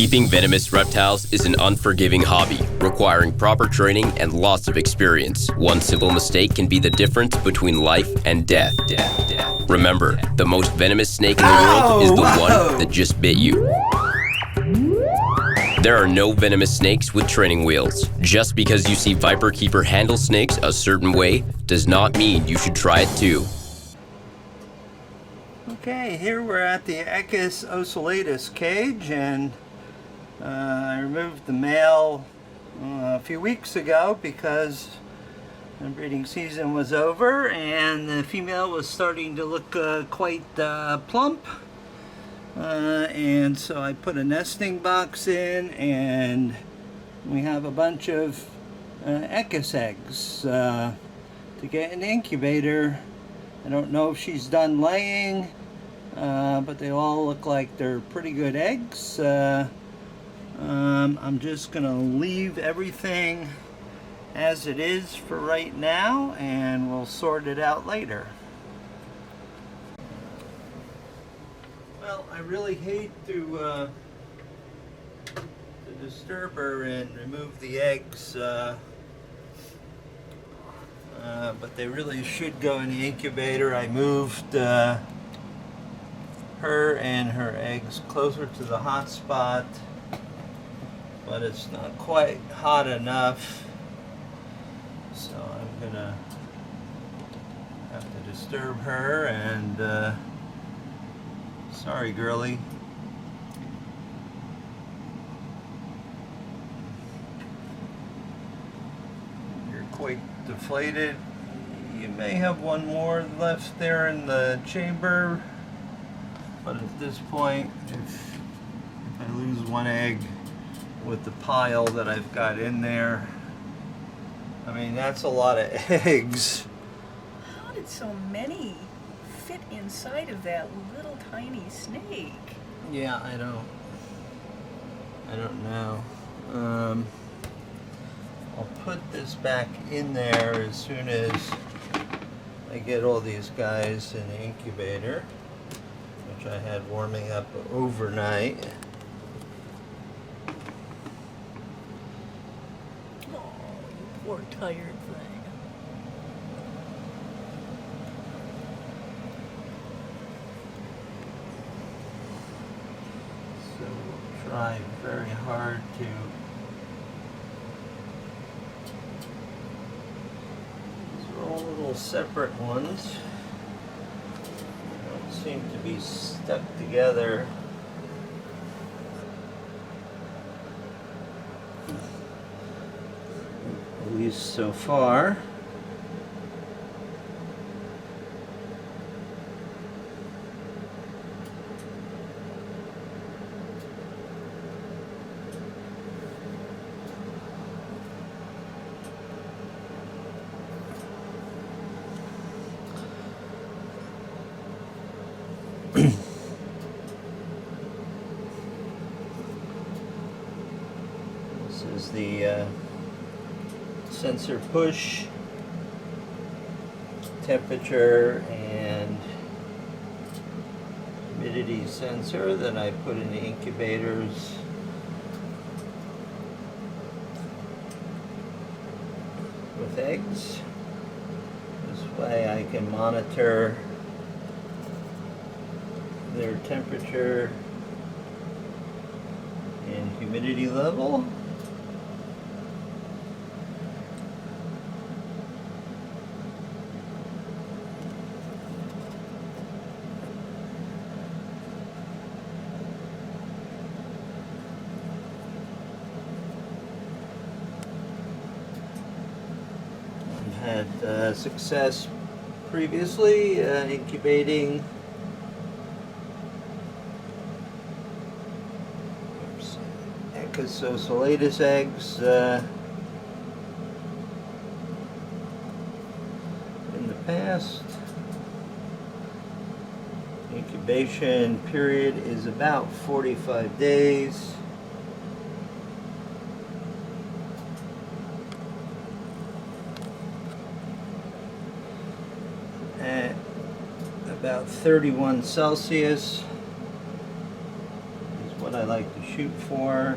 Keeping venomous reptiles is an unforgiving hobby, requiring proper training and lots of experience. One simple mistake can be the difference between life and death. Remember, the most venomous snake in the world is the one that just bit you. There are no venomous snakes with training wheels. Just because you see Viperkeeper handle snakes a certain way does not mean you should try it too. Okay, here we're at the Echis ocellatus cage, and I removed the male a few weeks ago because the breeding season was over and the female was starting to look quite plump. And so I put a nesting box in, and we have a bunch of Echis eggs to get in the incubator. I don't know if she's done laying, but they all look like they're pretty good eggs. I'm just gonna leave everything as it is for right now, and we'll sort it out later. Well, I really hate to disturb her and remove the eggs, but they really should go in the incubator. I moved her and her eggs closer to the hot spot, but it's not quite hot enough, so I'm gonna have to disturb her, and sorry, girlie. You're quite deflated. You may have one more left there in the chamber, but at this point, if I lose one egg with the pile that I've got in there, I mean, that's a lot of eggs. How did so many fit inside of that little tiny snake? Yeah, I don't know. I'll put this back in there as soon as I get all these guys in the incubator, which I had warming up overnight. Oh, you poor tired thing. So we'll try very hard to all little separate ones. Don't seem to be stuck together. At least so far. This is the sensor push, temperature, and humidity sensor that I put in the incubators. With eggs. This way I can monitor their temperature and humidity level. I've had success previously incubating Echis ocellatus eggs in the past. Incubation period is about 45 days. At about 31 Celsius is what I like to shoot for.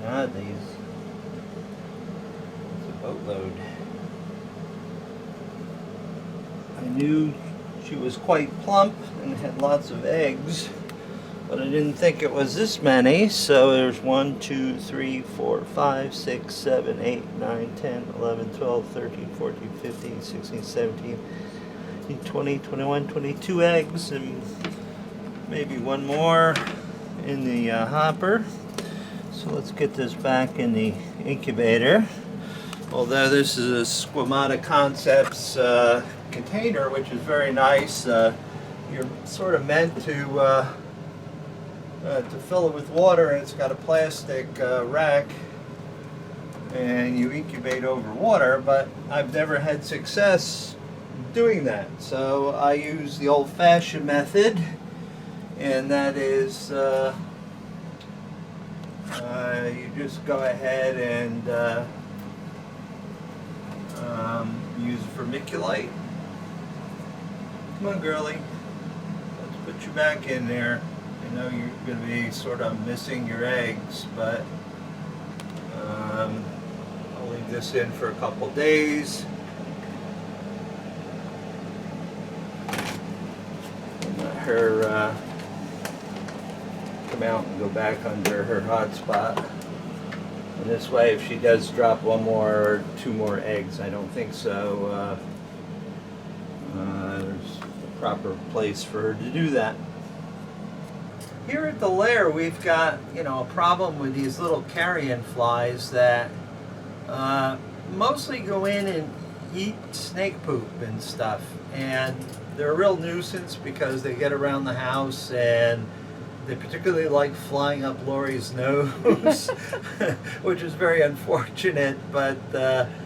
God, these. It's a boatload. I knew she was quite plump and had lots of eggs, but I didn't think it was this many. So there's 1, 2, 3, 4, 5, 6, 7, 8, 9, 10, 11, 12, 13, 14, 15, 16, 17, 20, 21, 22 eggs, and maybe one more in the hopper. So let's get this back in the incubator. Although this is a Squamata Concepts container, which is very nice, you're sort of meant to fill it with water, and it's got a plastic rack, and you incubate over water. But I've never had success doing that, so I use the old-fashioned method, and that is. You just go ahead and use vermiculite. Come on, girlie. Let's put you back in there. I know you're going to be sort of missing your eggs, but I'll leave this in for a couple days. Let her come out and go back under her hot spot. And this way, if she does drop one more or two more eggs, I don't think so, there's a proper place for her to do that. Here at the lair, we've got, a problem with these little carrion flies that mostly go in and eat snake poop and stuff. And they're a real nuisance because they get around the house, and they particularly like flying up Lori's nose, which is very unfortunate, but...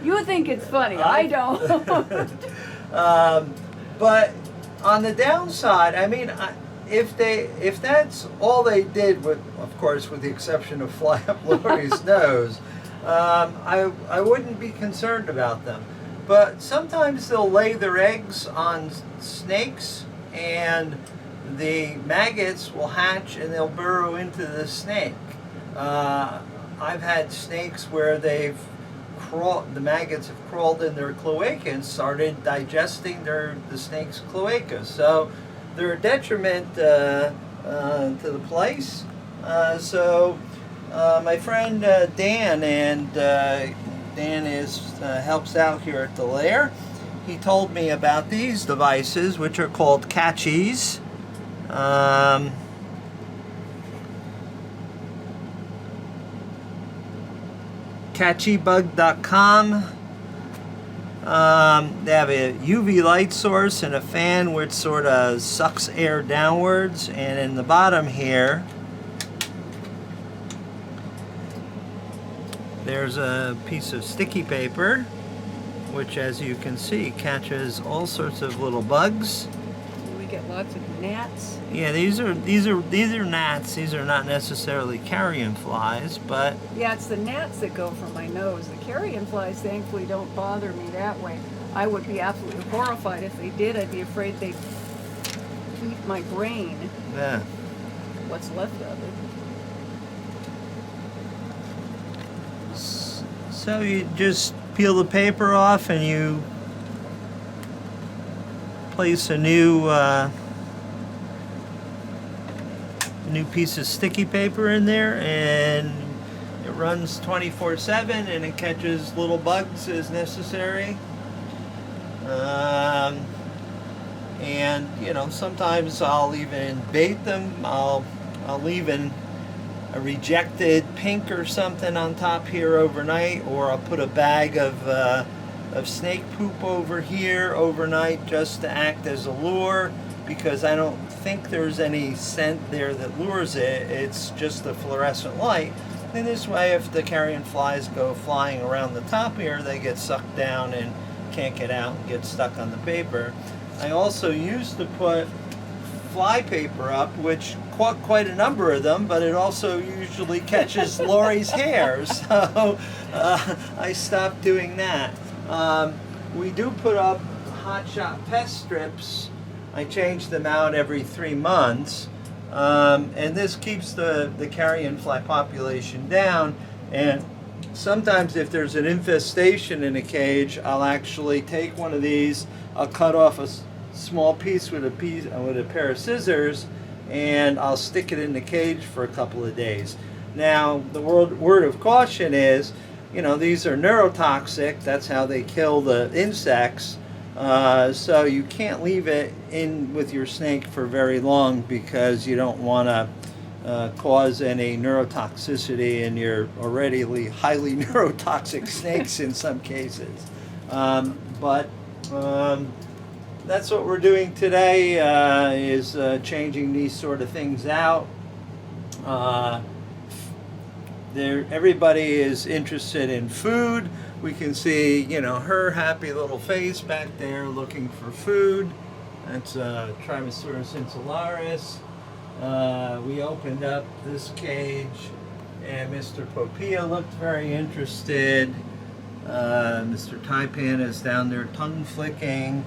you think it's funny, I don't. But on the downside, I mean, if that's all they did, with, of course, with the exception of fly up Lori's nose, I wouldn't be concerned about them. But sometimes they'll lay their eggs on snakes, and the maggots will hatch and they'll burrow into the snake. I've had snakes where the maggots have crawled in their cloaca and started digesting the snake's cloaca. So they're a detriment to the place. So my friend Dan, and Dan helps out here at the lair. He told me about these devices, which are called catchies. Catchybug.com. They have a UV light source and a fan which sort of sucks air downwards, and in the bottom here there's a piece of sticky paper which, as you can see, catches all sorts of little bugs. We get lots of gnats. Yeah, these are gnats. These are not necessarily carrion flies, but Yeah, it's the gnats that go for my nose. The carrion flies, thankfully, don't bother me that way. I would be absolutely horrified if they did. I'd be afraid they'd eat my brain. yeah. What's left of it. So you just peel the paper off and you place a new piece of sticky paper in there, and it runs 24/7 and it catches little bugs as necessary. And sometimes I'll even bait them. I'll leave a rejected pink or something on top here overnight, or I'll put a bag of snake poop over here overnight just to act as a lure. because I don't think there's any scent there that lures it. It's just the fluorescent light. And this way, if the carrion flies go flying around the top here, they get sucked down and can't get out and get stuck on the paper. I also used to put fly paper up, which quite a number of them, but it also usually catches Lori's hair, so I stopped doing that. We do put up Hot Shot pest strips. I change them out every 3 months, and this keeps the carrion fly population down. And sometimes if there's an infestation in a cage, I'll actually take one of these, I'll cut off a small piece with a pair of scissors, and I'll stick it in the cage for a couple of days. Now, the word of caution is, you know, these are neurotoxic. That's how they kill the insects. So you can't leave it in with your snake for very long, because you don't want to cause any neurotoxicity in your already highly neurotoxic snakes in some cases. But that's what we're doing today, is changing these sort of things out. Everybody is interested in food. We can see, you know, her happy little face back there looking for food. That's Trimessurus insularis. We opened up this cage, and Mr. Popia looked very interested. Mr. Taipan is down there tongue flicking.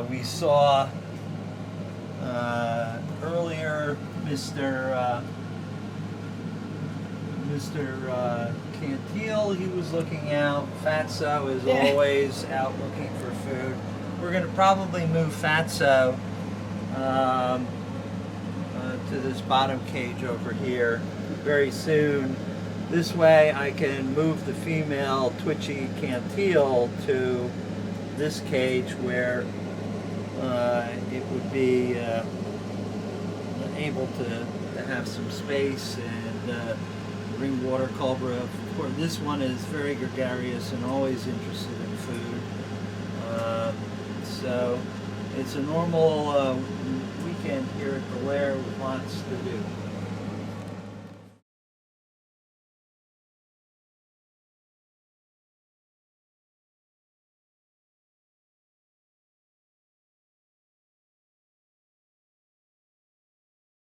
We saw earlier Mr. Cantil, he was looking out. Fatso is always out looking for food. We're going to probably move Fatso to this bottom cage over here very soon. This way I can move the female twitchy Cantil to this cage where it would be able to have some space, and ring water cobra. Of course, this one is very gregarious and always interested in food. So it's a normal weekend here at the lair with lots to do.